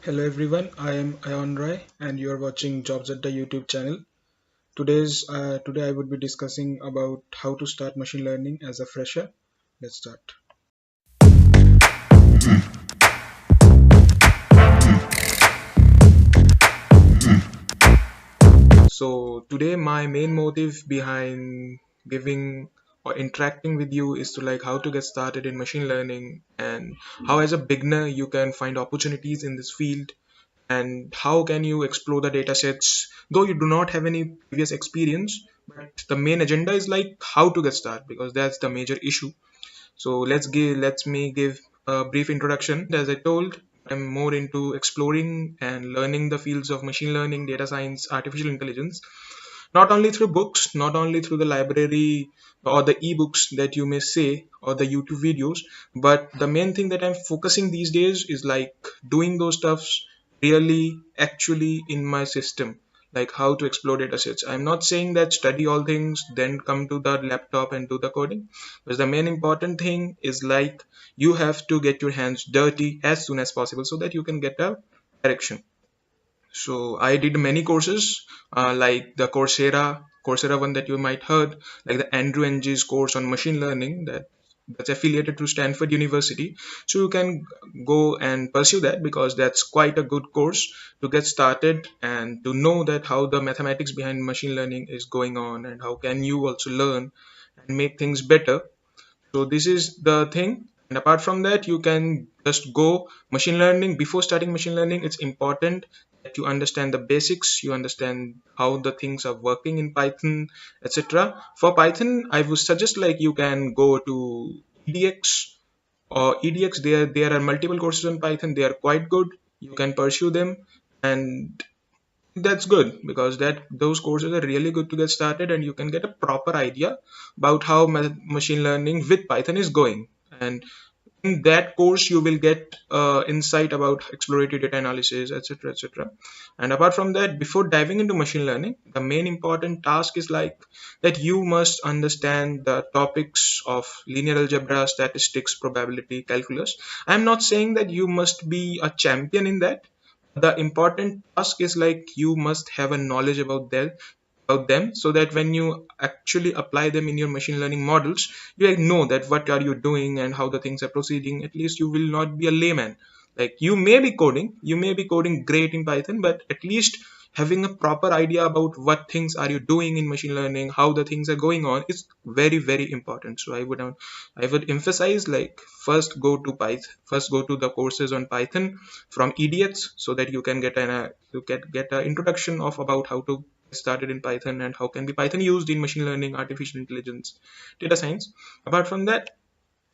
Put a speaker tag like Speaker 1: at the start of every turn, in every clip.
Speaker 1: Hello everyone, I am Ayon Rai and you are watching Jobs at the YouTube channel. Today I would be discussing about how to start machine learning as a fresher. Let's start. So today my main motive behind giving or interacting with you is to how to get started in machine learning and how as a beginner you can find opportunities in this field and how can you explore the data sets though you do not have any previous experience, but the main agenda is how to get started because that's the major issue. So let's me give a brief introduction. As I told, I'm more into exploring and learning the fields of machine learning, data science, artificial intelligence, not only through books, not only through the library or the ebooks that you may say or the YouTube videos, but the main thing that I'm focusing these days is doing those stuffs really actually in my system, like how to explore data sets. I'm not saying that study all things, then come to the laptop and do the coding, but the main important thing is you have to get your hands dirty as soon as possible so that you can get a direction. So I did many courses, like the Coursera one that you might heard, like the Andrew Ng's course on machine learning that's affiliated to Stanford University. So you can go and pursue that because that's quite a good course to get started and to know that how the mathematics behind machine learning is going on and how can you also learn and make things better. So this is the thing. And apart from that, you can just go machine learning. Before starting machine learning, it's important that you understand the basics, you understand how the things are working in Python, etc. For Python, I would suggest you can go to EDX or EDX. There are multiple courses on Python. They are quite good. You can pursue them, and that's good because that those courses are really good to get started and you can get a proper idea about how machine learning with Python is going. And in that course you will get insight about exploratory data analysis, etc, etc. And apart from that, before diving into machine learning, the main important task is that you must understand the topics of linear algebra, statistics, probability, calculus. I'm not saying that you must be a champion in that. The important task is you must have a knowledge about them so that when you actually apply them in your machine learning models, you know that what are you doing and how the things are proceeding. At least you will not be a layman. You may be coding great in Python, but at least having a proper idea about what things are you doing in machine learning, how the things are going on is very very important. So I would emphasize first go to the courses on Python from EDX so that you get an introduction of about how to get started in Python and how can be Python used in machine learning, artificial intelligence, data science. Apart from that,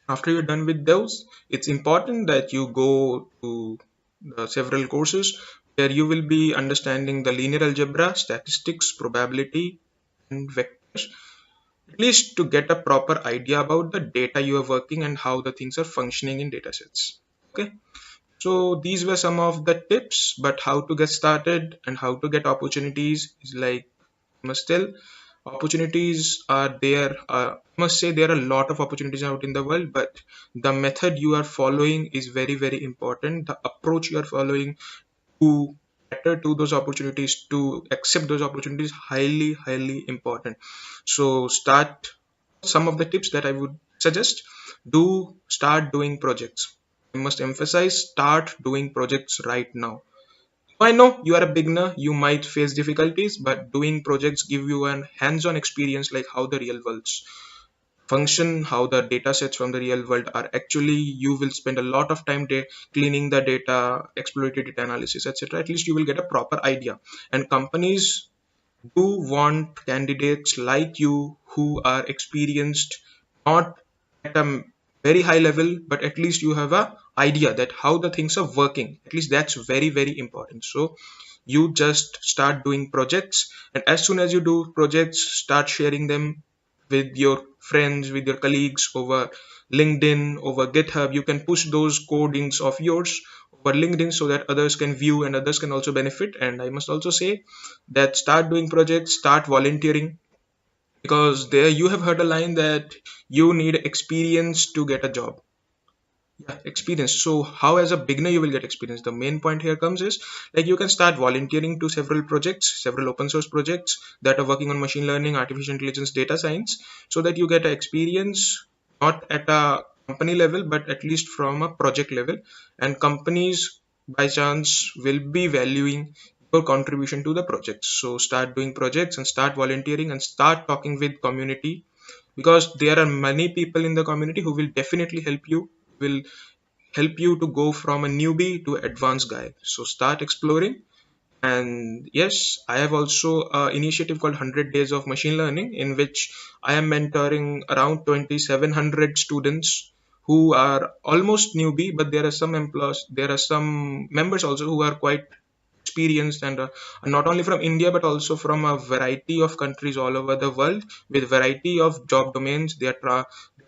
Speaker 1: after you're done with those, it's important that you go to the several courses where you will be understanding the linear algebra, statistics, probability, and vectors, at least to get a proper idea about the data you are working and how the things are functioning in datasets. Okay, so these were some of the tips, but how to get started and how to get opportunities is I must tell, opportunities are there. I must say there are a lot of opportunities out in the world, but the method you are following is very very important. The approach you are following to cater to those opportunities, to accept those opportunities, highly highly important. So start some of the tips that I would suggest. Do start doing projects. I must emphasize, start doing projects right now. I know you are a beginner, you might face difficulties, but doing projects give you an hands-on experience like how the real worlds function, how the data sets from the real world are actually. You will spend a lot of time cleaning the data, exploratory data analysis, etc. At least you will get a proper idea. And companies do want candidates like you who are experienced, not at a very high level, but at least you have a idea that how the things are working. At least that's very very important. So you just start doing projects, and as soon as you do projects, start sharing them with your friends, with your colleagues over LinkedIn, over GitHub. You can push those codings of yours over LinkedIn so that others can view and others can also benefit. And I must also say that start doing projects, start volunteering, because there you have heard a line that you need experience to get a job. Yeah, experience. So how as a beginner you will get experience? The main point here comes is like you can start volunteering to several projects, several open source projects that are working on machine learning, artificial intelligence, data science, so that you get a experience not at a company level but at least from a project level. And companies by chance will be valuing your contribution to the project. So start doing projects and start volunteering and start talking with community, because there are many people in the community who will definitely will help you to go from a newbie to advanced guy. So start exploring. And yes, I have also an initiative called 100 days of machine learning, in which I am mentoring around 2700 students who are almost newbie, but there are some employees, there are some members also who are quite experienced, and not only from India but also from a variety of countries all over the world with variety of job domains. They're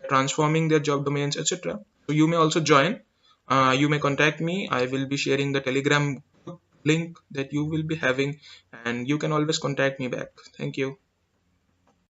Speaker 1: transforming their job domains, etc. So you may also join. You may contact me. I will be sharing the Telegram link that you will be having, and you can always contact me back. Thank you.